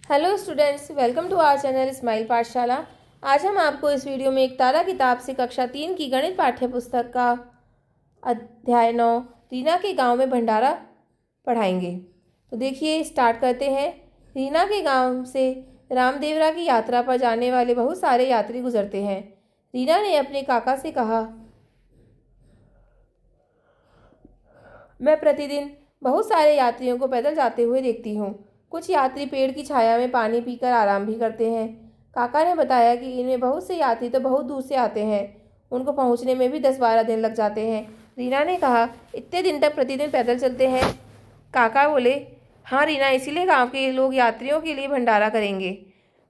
Hello students, welcome to our channel smile Pathshala. आज हम आपको इस वीडियो में एक तारा किताब से कक्षा 3 की गणित पाठ्य पुस्तक का अध्याय 9 रीना के गांव में भंडारा पढ़ाएंगे। तो देखिए, स्टार्ट करते हैं। रीना के गांव से रामदेवरा की यात्रा पर जाने वाले बहुत सारे यात्री गुजरते हैं। रीना ने अपने काका से कहा, मैं प्रतिदिन बहुत सारे यात्रियों को पैदल जाते हुए देखती हूँ। कुछ यात्री पेड़ की छाया में पानी पीकर आराम भी करते हैं। काका ने बताया कि इनमें बहुत से यात्री तो बहुत दूर से आते हैं। उनको पहुँचने में भी 10-12 दिन लग जाते हैं। रीना ने कहा, इतने दिन तक प्रतिदिन पैदल चलते हैं? काका बोले, हाँ रीना, इसीलिए गाँव के लोग यात्रियों के लिए भंडारा करेंगे।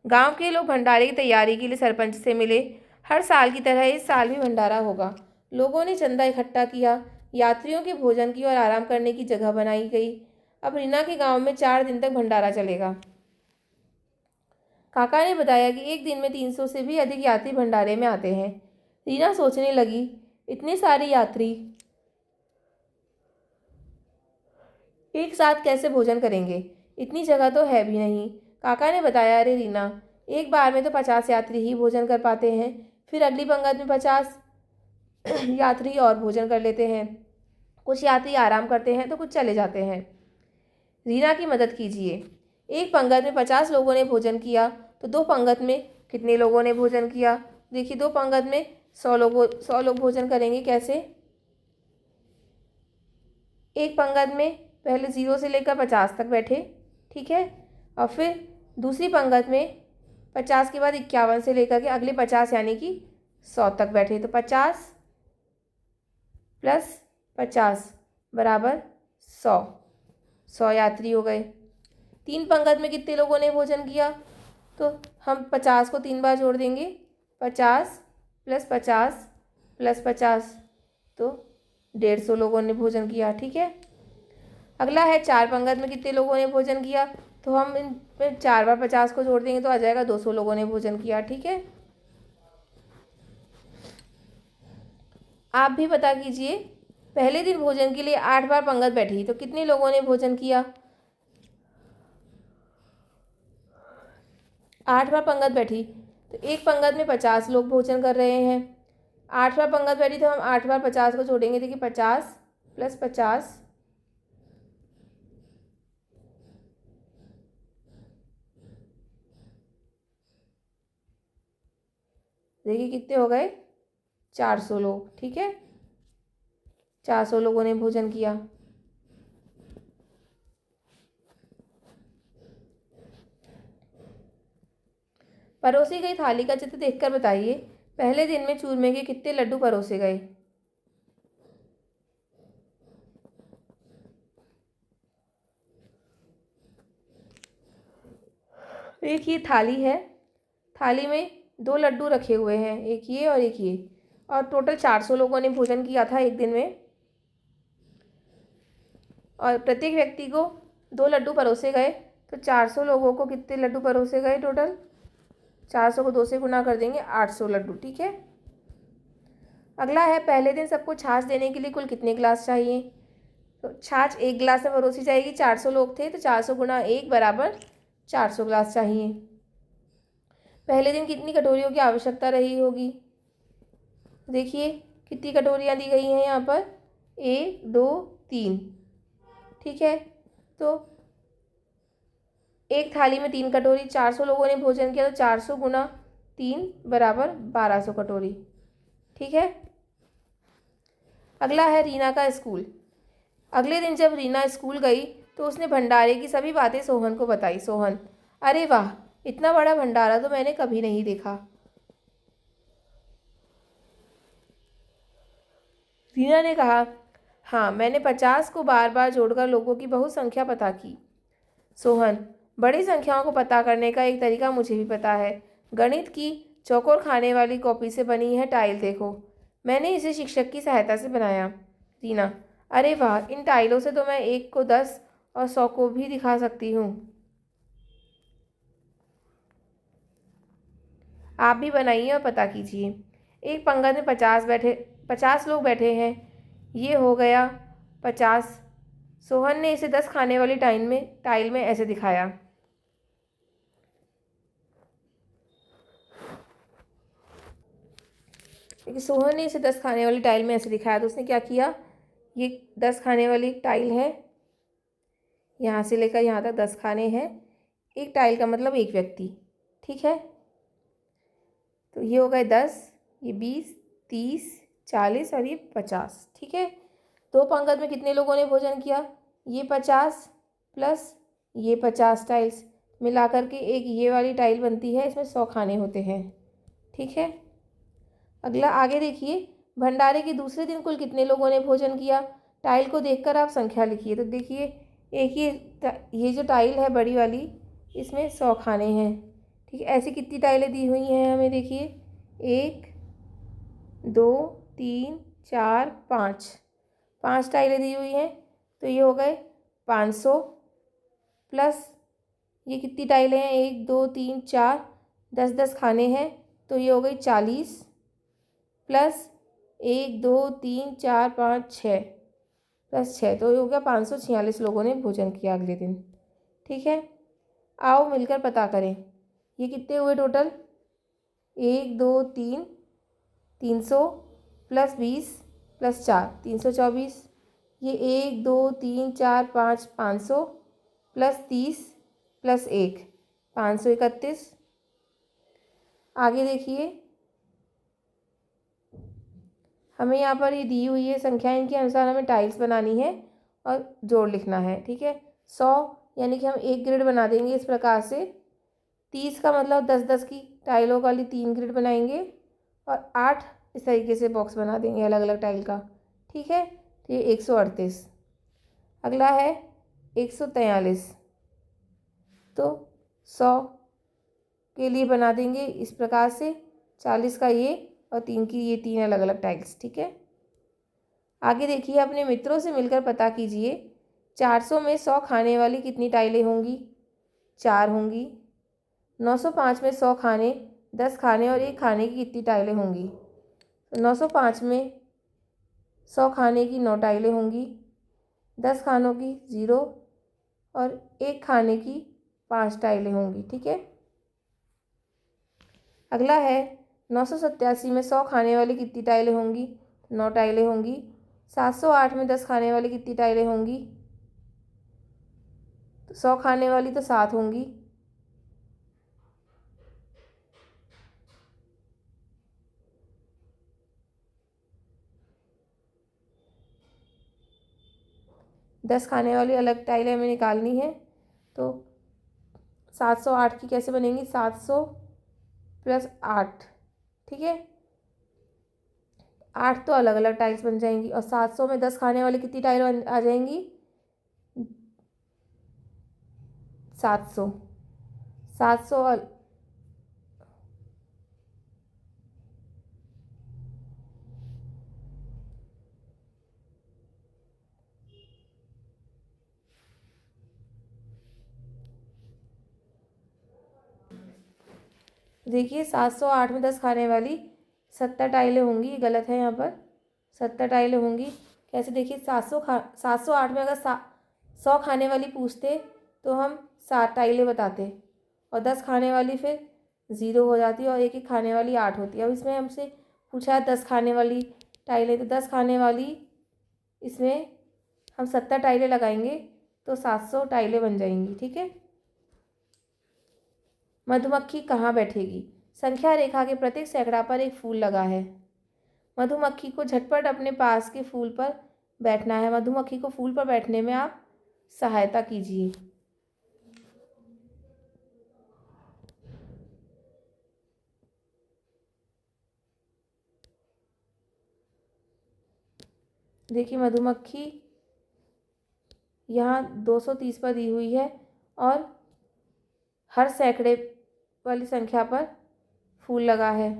गाँव के लोग भंडारे की तैयारी के लिए सरपंच से मिले। हर साल की तरह इस साल भी भंडारा होगा। लोगों ने चंदा इकट्ठा किया, यात्रियों के भोजन की और आराम करने की जगह बनाई गई। अब रीना के गांव में 4 दिन तक भंडारा चलेगा। काका ने बताया कि एक दिन में 300 से भी अधिक यात्री भंडारे में आते हैं। रीना सोचने लगी, इतने सारे यात्री एक साथ कैसे भोजन करेंगे? इतनी जगह तो है भी नहीं। काका ने बताया, अरे रीना, एक बार में तो 50 यात्री ही भोजन कर पाते हैं। फिर अगली पंगत में 50 यात्री और भोजन कर लेते हैं। कुछ यात्री आराम करते हैं तो कुछ चले जाते हैं। रीना की मदद कीजिए। एक पंगत में 50 लोगों ने भोजन किया तो 2 पंगत में कितने लोगों ने भोजन किया? देखिए, 2 पंगत में 100 लोग भोजन करेंगे। कैसे? एक पंगत में पहले 0 से लेकर 50 तक बैठे, ठीक है, और फिर दूसरी पंगत में 50 के बाद 51 से लेकर के अगले 50 यानी कि 100 तक बैठे। तो 50 + 50 बराबर 100 यात्री हो गए। 3 पंगत में कितने लोगों ने भोजन किया? तो हम 50 को 3 बार जोड़ देंगे, 50 + 50 + 50, तो 150 लोगों ने भोजन किया, ठीक है। अगला है 4 पंगत में कितने लोगों ने भोजन किया? तो हम इन 4 बार 50 को जोड़ देंगे तो आ जाएगा 200 लोगों ने भोजन किया, ठीक है। आप भी पता कीजिए, पहले दिन भोजन के लिए 8 बार पंगत बैठी तो कितने लोगों ने भोजन किया? 8 बार पंगत बैठी तो एक पंगत में 50 लोग भोजन कर रहे हैं। 8 बार पंगत बैठी तो हम 8 बार 50 को जोड़ेंगे। देखिए, 50 + 50, देखिए कितने हो गए? 400 लोग, ठीक है। 400 लोगों ने भोजन किया। परोसी गई थाली का चित्र देखकर बताइए, पहले दिन में चूरमे के कितने लड्डू परोसे गए? एक ये थाली है, थाली में 2 लड्डू रखे हुए हैं, एक ये और एक ये, और टोटल 400 लोगों ने भोजन किया था एक दिन में, और प्रत्येक व्यक्ति को 2 लड्डू परोसे गए। तो 400 लोगों को कितने लड्डू परोसे गए टोटल? 400 को 2 से गुना कर देंगे, 800 लड्डू, ठीक है। अगला है, पहले दिन सबको छाछ देने के लिए कुल कितने गिलास चाहिए? तो छाछ 1 गिलास में परोसी जाएगी। 400 लोग थे तो 400 × 1 बराबर 400 गिलास चाहिए। पहले दिन कितनी कटोरियों की आवश्यकता रही होगी? देखिए कितनी कटोरियाँ दी गई हैं यहाँ पर, 1 2 3, ठीक है। तो एक थाली में 3 कटोरी, 400 लोगों ने भोजन किया तो 400 × 3 बराबर 1200 कटोरी, ठीक है। अगला है रीना का स्कूल। अगले दिन जब रीना स्कूल गई तो उसने भंडारे की सभी बातें सोहन को बताई। सोहन, अरे वाह, इतना बड़ा भंडारा तो मैंने कभी नहीं देखा। रीना ने कहा, हाँ, मैंने 50 को बार बार जोड़कर लोगों की बहुत संख्या पता की। सोहन, बड़ी संख्याओं को पता करने का एक तरीका मुझे भी पता है। गणित की चौकोर खाने वाली कॉपी से बनी है टाइल देखो, मैंने इसे शिक्षक की सहायता से बनाया। रीना, अरे वाह, इन टाइलों से तो मैं 1 को 10 और 100 को भी दिखा सकती हूँ। आप भी बनाइए और पता कीजिए। एक पंगत में 50 लोग बैठे हैं, ये हो गया 50। सोहन ने इसे 10 खाने वाली टाइल में ऐसे दिखाया। क्योंकि सोहन ने इसे 10 खाने वाली टाइल में ऐसे दिखाया, तो उसने क्या किया, ये 10 खाने वाली टाइल है, यहाँ से लेकर यहाँ तक 10 खाने हैं। एक टाइल का मतलब एक व्यक्ति, ठीक है। तो ये हो गए 10, ये 20, 30, 40 और ये 50, ठीक है। 2 पंगत में कितने लोगों ने भोजन किया, ये 50 प्लस ये 50 टाइल्स मिलाकर के एक ये वाली टाइल बनती है, इसमें 100 खाने होते हैं, ठीक है। अगला आगे देखिए, भंडारे के दूसरे दिन कुल कितने लोगों ने भोजन किया। टाइल को देखकर आप संख्या लिखिए। तो देखिए, एक ये जो टाइल है बड़ी वाली, इसमें 100 खाने हैं, ठीक है। ऐसी कितनी टाइलें दी हुई हैं हमें, देखिए 1 2 3 4 5 टाइलें दी हुई हैं। तो ये हो गए 500 प्लस ये कितनी टाइलें हैं, 1 2 3 4, 10 खाने हैं, तो ये हो गई 40 प्लस 1 2 3 4 5 6 प्लस 6, तो ये हो गया 546 लोगों ने भोजन किया अगले दिन, ठीक है। आओ मिलकर पता करें, ये कितने हुए टोटल, 1 2 3, 300 प्लस 20 प्लस 4, 324। ये 1 2 3 4 5, 500 प्लस 30 प्लस 1, 531। आगे देखिए, हमें यहाँ पर ये दी हुई है संख्या, इनके अनुसार हमें टाइल्स बनानी है और जोड़ लिखना है, ठीक है। 100 यानी कि हम एक ग्रिड बना देंगे इस प्रकार से। 30 का मतलब 10 की टाइलों वाली 3 ग्रिड बनाएंगे और 8 इस तरीके से बॉक्स बना देंगे अलग अलग टाइल का, ठीक है। तो ये 138। अगला है 143, तो 100 के लिए बना देंगे इस प्रकार से, 40 का ये और 3 की ये 3 अलग अलग टाइल्स, ठीक है। आगे देखिए, अपने मित्रों से मिलकर पता कीजिए 400 में 100 खाने वाली कितनी टाइलें होंगी, 4 होंगी। 905 में 100 खाने, 10 खाने और 1 खाने की कितनी टाइलें होंगी। तो 905 में 100 खाने की 9 टाइलें होंगी, 10 खानों की 0 और 1 खाने की 5 टाइलें होंगी, ठीक है। अगला है 987 में 100 खाने वाली कितनी टाइलें होंगी, 9 टाइलें होंगी। 708 में 10 खाने वाली कितनी टाइलें होंगी, तो 100 खाने वाली तो 7 होंगी। दस खाने वाली अलग टाइलें हमें निकालनी है, तो 708 की कैसे बनेंगी, 700 प्लस 8, ठीक है। 8 तो अलग अलग टाइल्स बन जाएंगी और 700 में 10 खाने वाली कितनी टाइल आ जाएंगी, 700। 700 देखिए, 708 में 10 खाने वाली 70 टाइलें होंगी, गलत है यहाँ पर, 70 टाइलें होंगी। कैसे, देखिए 708 में अगर 100 खाने वाली पूछते तो हम 7 टाइलें बताते और 10 खाने वाली फिर 0 हो जाती और एक एक खाने वाली 8 होती है। अब इसमें हमसे पूछा है 10 खाने वाली टाइलें, तो 10 खाने वाली इसमें हम 70 टाइलें लगाएंगे तो 700 टाइलें बन जाएंगी, ठीक है। मधुमक्खी कहाँ बैठेगी, संख्या रेखा के प्रत्येक सैकड़ा पर एक फूल लगा है। मधुमक्खी को झटपट अपने पास के फूल पर बैठना है। मधुमक्खी को फूल पर बैठने में आप सहायता कीजिए। देखिए, मधुमक्खी यहाँ 230 पर दी हुई है और हर सैकड़े वाली संख्या पर फूल लगा है।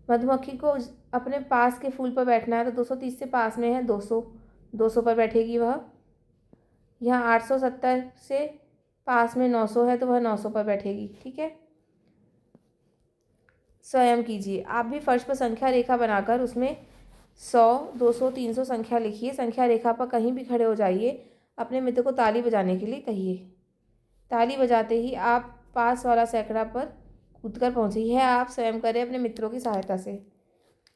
मधुमक्खी को अपने पास के फूल पर बैठना है, तो 230 से पास में है 200 पर बैठेगी वह। यहाँ 870 से पास में 900 है, तो वह 900 पर बैठेगी, ठीक है। स्वयं कीजिए, आप भी फर्श पर संख्या रेखा बनाकर उसमें 100 200 300 संख्या लिखिए। संख्या रेखा पर कहीं भी खड़े हो जाइए, अपने मित्र को ताली बजाने के लिए कहिए। ताली बजाते ही आप पास वाला सैकड़ा पर कूदकर पहुंची। यह आप स्वयं करें अपने मित्रों की सहायता से।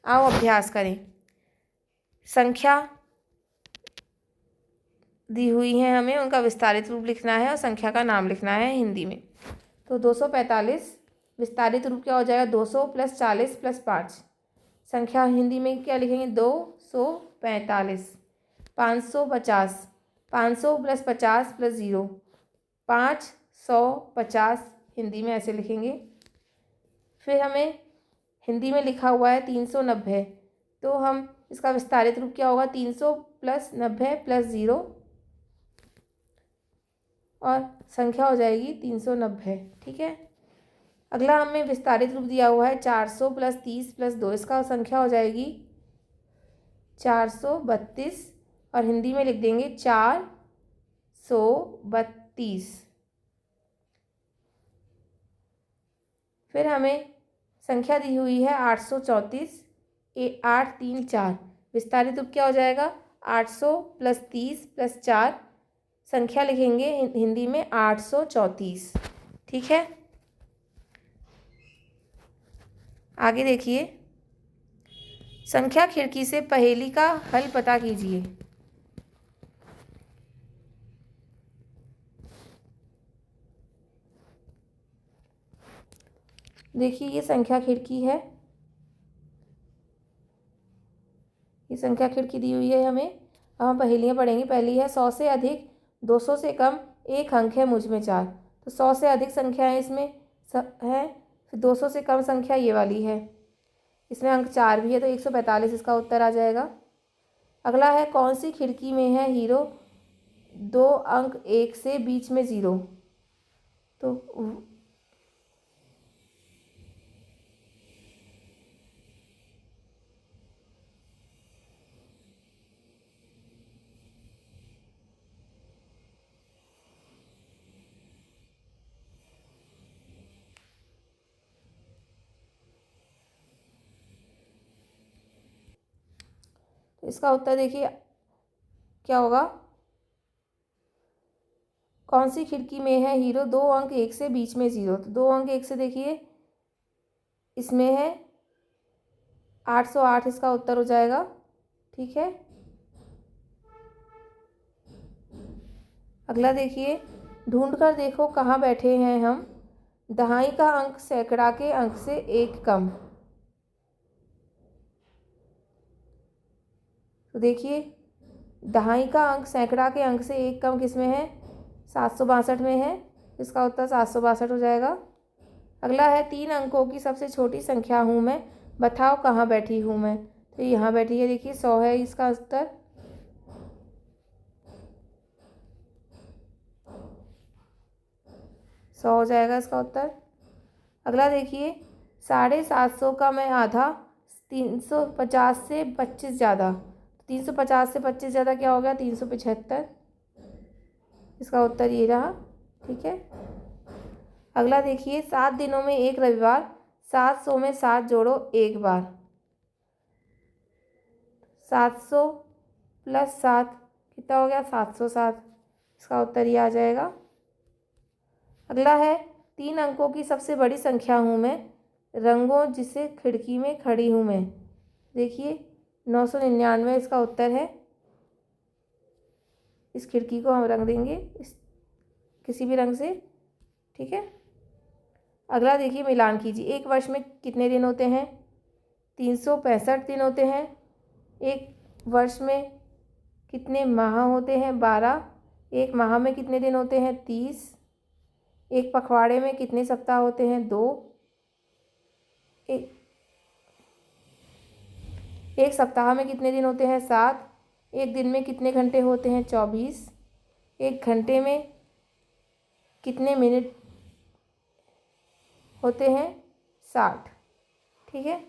आओ अभ्यास करें। संख्या दी हुई है, हमें उनका विस्तारित रूप लिखना है और संख्या का नाम लिखना है हिंदी में। तो 245 विस्तारित रूप क्या हो जाएगा? 200 + 40 + 5। संख्या हिंदी में क्या लिखेंगे? 245। 550 500 + 50 + 0 550 हिंदी में ऐसे लिखेंगे। फिर हमें हिंदी में लिखा हुआ है 390, तो हम इसका विस्तारित रूप क्या होगा? 300 + 90 + 0 और संख्या हो जाएगी 390। ठीक है। अगला हमें विस्तारित रूप दिया हुआ है 400 + 30 + 2। इसका संख्या हो जाएगी 432 और हिंदी में लिख देंगे 432। फिर हमें संख्या दी हुई है 834 834। विस्तारित रूप क्या हो जाएगा? 800 + 30 + 4। संख्या लिखेंगे हिंदी में 834। ठीक है। आगे देखिए, संख्या खिड़की से पहेली का हल पता कीजिए। देखिए, ये संख्या खिड़की है। ये संख्या खिड़की दी हुई है हमें। अब हम पहेलियाँ पढ़ेंगे। पहली है 100 से अधिक 200 से कम एक अंक है मुझ में 4। तो 100 से अधिक संख्या है इसमें है, फिर 200 से कम संख्या ये वाली है, इसमें अंक 4 भी है, तो 145 इसका उत्तर आ जाएगा। अगला है कौन सी खिड़की में है हीरो 2 अंक 1 से बीच में 0। तो इसका उत्तर देखिए क्या होगा? कौन सी खिड़की में है हीरो 2 अंक 1 से बीच में 0। तो 2 अंक 1 से देखिए इसमें है 808, इसका उत्तर हो जाएगा। ठीक है। अगला देखिए, ढूंढ कर देखो कहाँ बैठे हैं हम, दहाई का अंक सैकड़ा के अंक से एक कम। तो देखिए, दहाई का अंक सैकड़ा के अंक से एक कम किस में है? 762 में है। इसका उत्तर 762 हो जाएगा। अगला है 3 अंकों की सबसे छोटी संख्या हूँ मैं, बताओ कहाँ बैठी हूँ मैं। तो यहाँ बैठी है, देखिए 100 है इसका उत्तर। सौ हो जाएगा इसका उत्तर। अगला देखिए, 750 का मैं आधा 350 से 25 ज़्यादा। 350 से 25 ज़्यादा क्या हो गया? 375। इसका उत्तर ये रहा। ठीक है। अगला देखिए, 7 दिनों में एक रविवार, 700 में 7 जोड़ो एक बार। 700 + 7 कितना हो गया? 707। इसका उत्तर ये आ जाएगा। अगला है 3 अंकों की सबसे बड़ी संख्या हूँ मैं, रंगों जिसे खिड़की में खड़ी हूँ मैं। देखिए 999 इसका उत्तर है। इस खिड़की को हम रंग देंगे इस किसी भी रंग से। ठीक है। अगला देखिए, मिलान कीजिए। एक वर्ष में कितने दिन होते हैं? 365 दिन होते हैं। एक वर्ष में कितने माह होते हैं? 12। एक माह में कितने दिन होते हैं? 30। एक पखवाड़े में कितने सप्ताह होते हैं? 2। एक एक सप्ताह में कितने दिन होते हैं? 7। एक दिन में कितने घंटे होते हैं? 24। एक घंटे में कितने मिनट होते हैं? 60। ठीक है।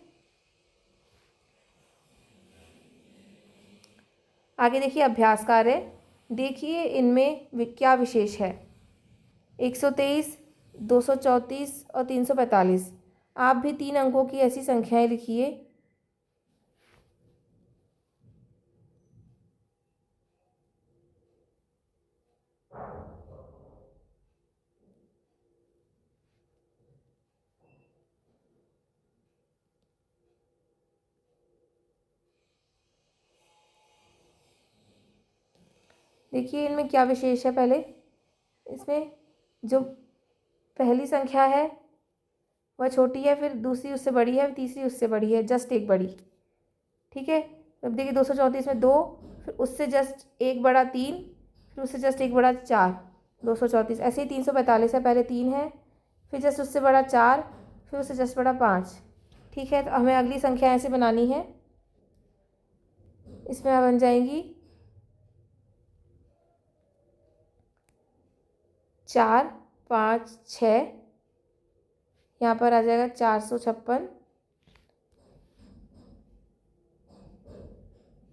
आगे देखिए अभ्यास कार्य। देखिए इनमें क्या विशेष है। 123, 234 और 345। आप भी 3 अंकों की ऐसी संख्याएं लिखिए। देखिए इनमें क्या विशेष है। पहले इसमें जो पहली संख्या है वह छोटी है, फिर दूसरी उससे बड़ी है, तीसरी उससे बड़ी है, जस्ट एक बड़ी। ठीक है, अब देखिए 234 में 2, फिर उससे जस्ट एक बड़ा 3, फिर उससे जस्ट एक बड़ा 4, 234। ऐसे ही 345 है, पहले 3 है, फिर जस्ट उससे बड़ा 4, फिर उससे जस्ट बड़ा 5। ठीक है, तो हमें अगली संख्या ऐसे बनानी है। इसमें बन जाएंगी 4 5 6, यहाँ पर आ जाएगा 456,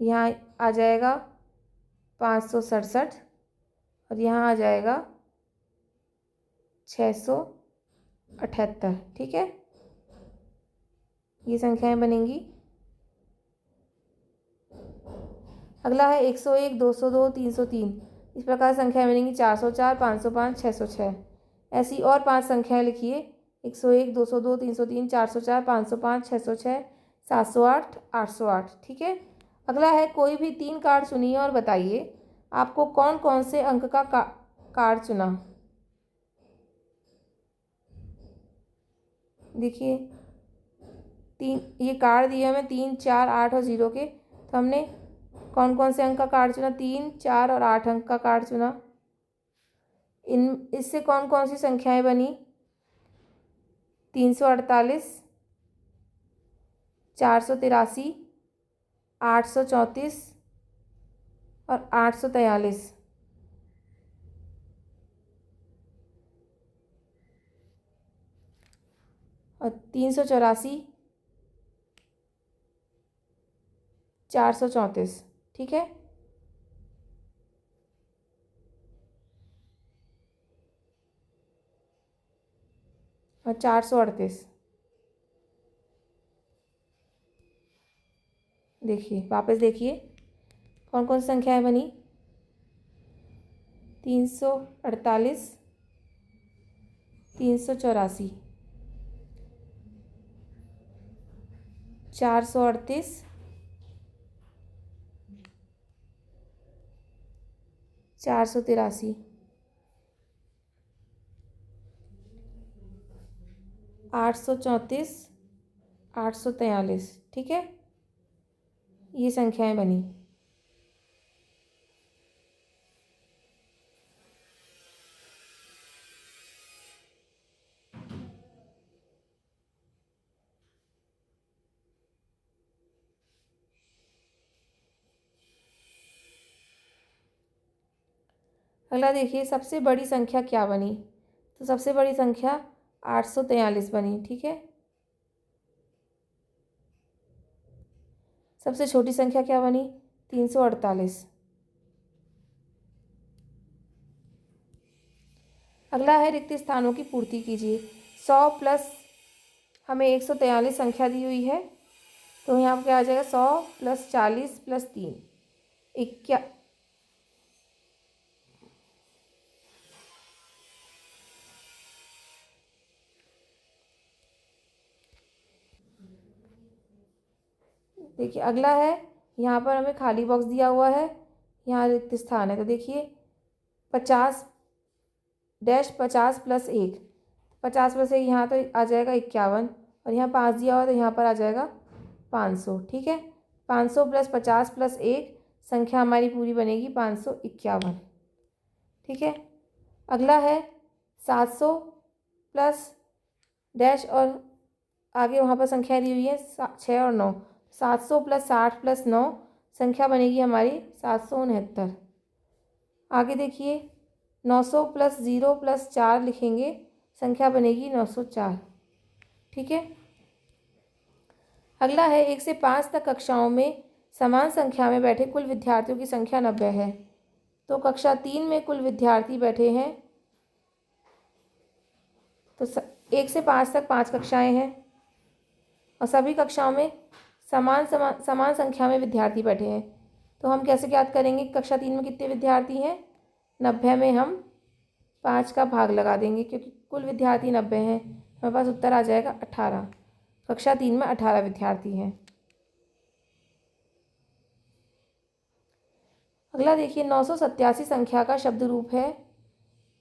यहाँ आ जाएगा 567, और यहाँ आ जाएगा 678। ठीक है, ये संख्याएं बनेंगी। अगला है 101 202 303। इस प्रकार संख्याएं बनेंगी 404 505 606। ऐसी और 5 संख्याएं लिखिए 101 202 303 404 505 606 708 808। ठीक है, अगला है कोई भी 3 कार्ड चुनिए और बताइए आपको कौन कौन से अंक का कार्ड चुना। देखिए 3 ये कार्ड दिए हमें 3 4 8 और 0 के, तो हमने कौन कौन से अंक का कार्ड चुना, 3 4 और 8 अंक का कार्ड चुना। इससे कौन कौन सी संख्याएं बनी, 348 483 834 और 843। और 384 434। ठीक है, और 438। देखिए वापस देखिए कौन कौन सी संख्याएं बनी, 348 384 438 483 834 843। ठीक है, ये संख्याएं बनी। अगला देखिए सबसे बड़ी संख्या क्या बनी, तो सबसे बड़ी संख्या 843 बनी। ठीक है, सबसे छोटी संख्या क्या बनी, 348। अगला है रिक्त स्थानों की पूर्ति कीजिए। 100 प्लस हमें 143 संख्या दी हुई है, तो यहाँ पर क्या आ जाएगा, 100 प्लस 40 प्लस 3 इक्या देखिए अगला है, यहाँ पर हमें खाली बॉक्स दिया हुआ है, यहाँ रिक्त स्थान है, तो देखिए 50 डैश 50 प्लस 1, 50 प्लस 1 यहाँ तो आ जाएगा 51, और यहाँ 5 दिया हुआ तो यहाँ पर आ जाएगा 500। ठीक है, 500 प्लस 50 प्लस 1 संख्या हमारी पूरी बनेगी 551। ठीक है, अगला है 700 प्लस डैश और आगे वहाँ पर संख्या दी हुई है 6 और 9, 700 प्लस 60 प्लस 9 संख्या बनेगी हमारी 769। आगे देखिए 900 प्लस 0 प्लस 4 लिखेंगे, संख्या बनेगी 904। ठीक है, अगला है 1 से 5 तक कक्षाओं में समान संख्या में बैठे कुल विद्यार्थियों की संख्या 90 है, तो कक्षा 3 में कुल विद्यार्थी बैठे हैं, तो 1 से 5 तक 5 कक्षाएं हैं और सभी कक्षाओं में समान संख्या में विद्यार्थी बैठे हैं, तो हम कैसे ज्ञात करेंगे कक्षा 3 में कितने विद्यार्थी हैं, 90 में हम 5 का भाग लगा देंगे क्योंकि कुल विद्यार्थी 90 हैं, हमारे पास उत्तर आ जाएगा 18। कक्षा 3 में 18 विद्यार्थी हैं। अगला देखिए 987 संख्या का शब्द रूप है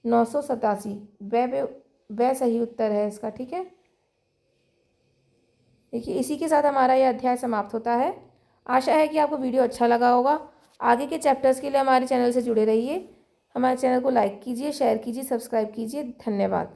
987। वह सही उत्तर है इसका। ठीक है, देखिए इसी के साथ हमारा यह अध्याय समाप्त होता है। आशा है कि आपको वीडियो अच्छा लगा होगा। आगे के चैप्टर्स के लिए हमारे चैनल से जुड़े रहिए। हमारे चैनल को लाइक कीजिए, शेयर कीजिए, सब्सक्राइब कीजिए। धन्यवाद।